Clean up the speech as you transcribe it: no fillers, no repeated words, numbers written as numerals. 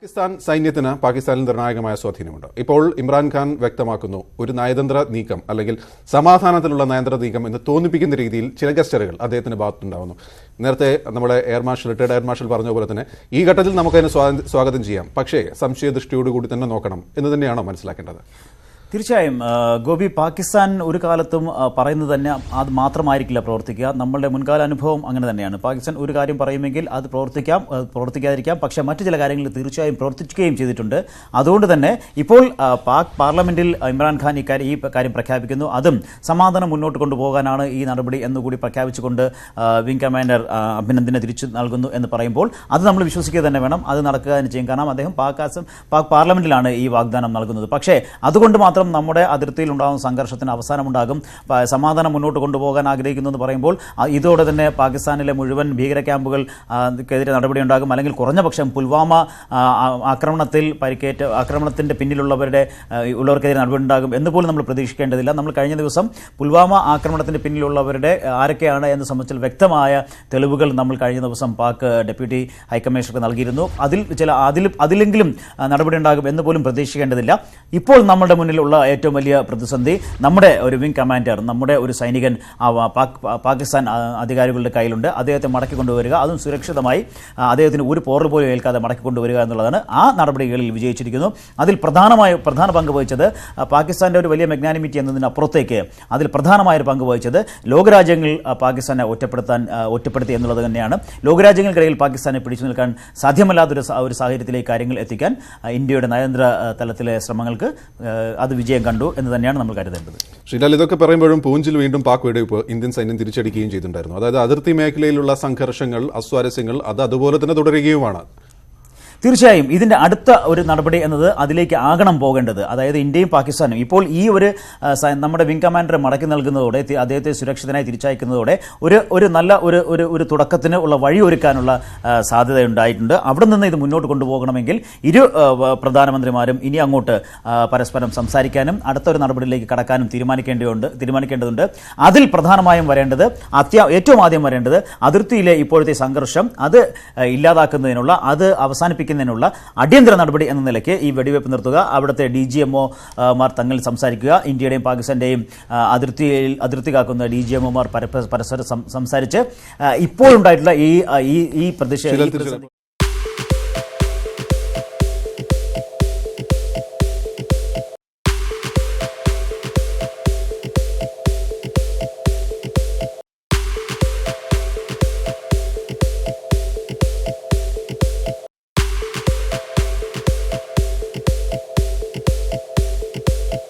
പാകിസ്ഥാൻ സൈന്യത്തിന് പാകിസ്ഥാനിൽ നിർണായകമായ സ്വാധീനമുണ്ട്. ഇപ്പോൾ ഇമ്രാൻഖാൻ വ്യക്തമാക്കുന്നു, ഒരു നയതന്ത്ര നീക്കം അല്ലെങ്കിൽ സമാധാനത്തിലുള്ള നയതന്ത്ര നീക്കം എന്ന് തോന്നിപ്പിക്കുന്ന രീതിയിൽ ചില ഗസ്റ്ററുകൾ അദ്ദേഹത്തിന്റെ ഭാഗത്തുണ്ടാവുന്നു. നേരത്തെ നമ്മുടെ റിട്ടയർഡ് എയർ മാർഷൽ പറഞ്ഞ പോലെ തന്നെ ഈ ഘട്ടത്തിൽ നമുക്കതിനെ സ്വാഗതം ചെയ്യാം, പക്ഷേ സംശയദൃഷ്ടിയോടുകൂടി തന്നെ നോക്കണം എന്ന് തന്നെയാണോ മനസ്സിലാക്കേണ്ടത്? തീർച്ചയായും ഗോപി, പാകിസ്ഥാൻ ഒരു കാലത്തും പറയുന്നത് തന്നെ അത് മാത്രമായിരിക്കില്ല പ്രവർത്തിക്കുക. നമ്മളുടെ മുൻകാല അനുഭവം അങ്ങനെ തന്നെയാണ്. പാകിസ്ഥാൻ ഒരു കാര്യം പറയുമെങ്കിൽ അത് പ്രവർത്തിക്കാതിരിക്കാം, പക്ഷേ മറ്റു ചില കാര്യങ്ങളിൽ തീർച്ചയായും പ്രവർത്തിക്കുകയും ചെയ്തിട്ടുണ്ട്. അതുകൊണ്ട് തന്നെ ഇപ്പോൾ പാക് പാർലമെന്റിൽ ഇമ്രാൻഖാൻ ഈ കാര്യം പ്രഖ്യാപിക്കുന്നു. അതും സമാധാനം മുന്നോട്ട് കൊണ്ടുപോകാനാണ് ഈ നടപടി എന്നുകൂടി പ്രഖ്യാപിച്ചുകൊണ്ട് വിംഗ് കമാൻഡർ അഭിനന്ദനെ തിരിച്ചു നൽകുന്നു എന്ന് പറയുമ്പോൾ അത് നമ്മൾ വിശ്വസിക്കുക തന്നെ വേണം. അത് നടക്കുക തന്നെ ചെയ്യും. കാരണം അദ്ദേഹം പാക് പാർലമെന്റിലാണ് ഈ വാഗ്ദാനം നൽകുന്നത്. പക്ഷേ അതുകൊണ്ട് മാത്രം നമ്മുടെ അതിർത്തിയിൽ ഉണ്ടാകുന്ന സംഘർഷത്തിന് അവസാനമുണ്ടാകും. സമാധാനം മുന്നോട്ട് കൊണ്ടുപോകാൻ ആഗ്രഹിക്കുന്നു എന്ന് പറയുമ്പോൾ ഇതോടെ തന്നെ പാകിസ്ഥാനിലെ മുഴുവൻ ഭീകര ക്യാമ്പുകൾക്കെതിരെ നടപടിയുണ്ടാകും. അല്ലെങ്കിൽ കുറഞ്ഞപക്ഷം പുൽവാമ ആക്രമണത്തിന്റെ പിന്നിലുള്ളവർക്കെതിരെ നടപടിയുണ്ടാകും എന്ന് പോലും നമ്മൾ പ്രതീക്ഷിക്കേണ്ടതില്ല. നമ്മൾ കഴിഞ്ഞ ദിവസം പുൽവാമ ആക്രമണത്തിന്റെ പിന്നിലുള്ളവരുടെ ആരൊക്കെയാണ് എന്ന് സംബന്ധിച്ച് വ്യക്തമായ തെളിവുകൾ നമ്മൾ കഴിഞ്ഞ ദിവസം പാക് ഡെപ്യൂട്ടി ഹൈക്കമ്മീഷണർക്ക് നൽകിയിരുന്നു. അതിലെങ്കിലും നടപടി ഉണ്ടാകും എന്ന് പോലും പ്രതീക്ഷിക്കേണ്ടതില്ല. ഇപ്പോൾ നമ്മുടെ മുന്നിലുള്ള ഏറ്റവും വലിയ പ്രതിസന്ധി നമ്മുടെ ഒരു വിംഗ് കമാൻഡർ, നമ്മുടെ ഒരു സൈനികൻ പാകിസ്ഥാൻ അധികാരികളുടെ കയ്യിലുണ്ട്. അദ്ദേഹത്തെ മടക്കിക്കൊണ്ടുവരിക, അതും സുരക്ഷിതമായി, അദ്ദേഹത്തിന് ഒരു പോറൽ പോലും ഏൽക്കാതെ മടക്കിക്കൊണ്ടുവരിക എന്നുള്ളതാണ്. ആ നടപടികളിൽ വിജയിച്ചിരിക്കുന്നു. അതിൽ പ്രധാന പങ്ക് വഹിച്ചത് പാകിസ്ഥാന്റെ ഒരു വലിയ മെഗ്നാനിമിറ്റി എന്നതിനപ്പുറത്തേക്ക് അതിൽ പ്രധാനമായ ഒരു പങ്ക് വഹിച്ചത് ലോകരാജ്യങ്ങൾ പാകിസ്ഥാനെ ഒറ്റപ്പെടുത്തി എന്നുള്ളത് തന്നെയാണ്. ലോകരാജ്യങ്ങൾക്കിടയിൽ പാകിസ്ഥാനെ പിടിച്ചു നിൽക്കാൻ സാധ്യമല്ലാത്തൊരു സാഹചര്യത്തിലേക്ക് കാര്യങ്ങൾ എത്തിക്കാൻ ഇന്ത്യയുടെ നയതന്ത്ര തലത്തിലെ ശ്രമങ്ങൾക്ക് അത് വിജയം കണ്ടു എന്ന് തന്നെയാണ് നമ്മൾ കരുതേണ്ടത്. ശ്രീലാൽ, ഇതൊക്കെ പറയുമ്പോഴും പൂഞ്ചിൽ വീണ്ടും പാക് വെടിവെപ്പ് ഇന്ത്യൻ സൈന്യം തിരിച്ചടിക്കുകയും ചെയ്തിട്ടുണ്ടായിരുന്നു. അതായത് അതിർത്തി മേഖലയിലുള്ള സംഘർഷങ്ങൾ, അസ്വാരസ്യങ്ങൾ അത് അതുപോലെ തന്നെ തുടരുകയുമാണ്. തീർച്ചയായും ഇതിന്റെ അടുത്ത ഒരു നടപടി എന്നത് അതിലേക്ക് ആകണം പോകേണ്ടത്. അതായത് ഇന്ത്യയും പാകിസ്ഥാനും ഇപ്പോൾ ഈ ഒരു നമ്മുടെ വിംഗ് കമാൻഡറെ മടക്കി നൽകുന്നതോടെ, അദ്ദേഹത്തെ സുരക്ഷിതനായി തിരിച്ചയക്കുന്നതോടെ ഒരു നല്ല ഒരു തുടക്കത്തിന് ഉള്ള വഴി ഒരുക്കാനുള്ള സാധ്യതയുണ്ടായിട്ടുണ്ട്. അവിടെ നിന്ന് ഇത് മുന്നോട്ട് കൊണ്ടുപോകണമെങ്കിൽ ഇരു പ്രധാനമന്ത്രിമാരും ഇനി അങ്ങോട്ട് പരസ്പരം സംസാരിക്കാനും അടുത്ത ഒരു നടപടിയിലേക്ക് കടക്കാനും തീരുമാനിക്കേണ്ടതുണ്ട്. അതിൽ പ്രധാനമായും വരേണ്ടത്, ഏറ്റവും ആദ്യം വരേണ്ടത് അതിർത്തിയിലെ ഇപ്പോഴത്തെ സംഘർഷം അത് ഇല്ലാതാക്കുന്നതിനുള്ള, അത് അവസാനിപ്പിക്കുന്നതിനുള്ള അടിയന്തര നടപടി എന്ന നിലയ്ക്ക് ഈ വെടിവയ്പ് നിർത്തുക, അവിടുത്തെ DGMOമാർ തങ്ങളിൽ സംസാരിക്കുക, ഇന്ത്യയുടെയും പാകിസ്ഥാന്റെയും അതിർത്തി കാക്കുന്ന DGMOമാർ പരസ്പരം സംസാരിച്ച് ഇപ്പോഴുണ്ടായിട്ടുള്ള ഈ പ്രതിഷേധം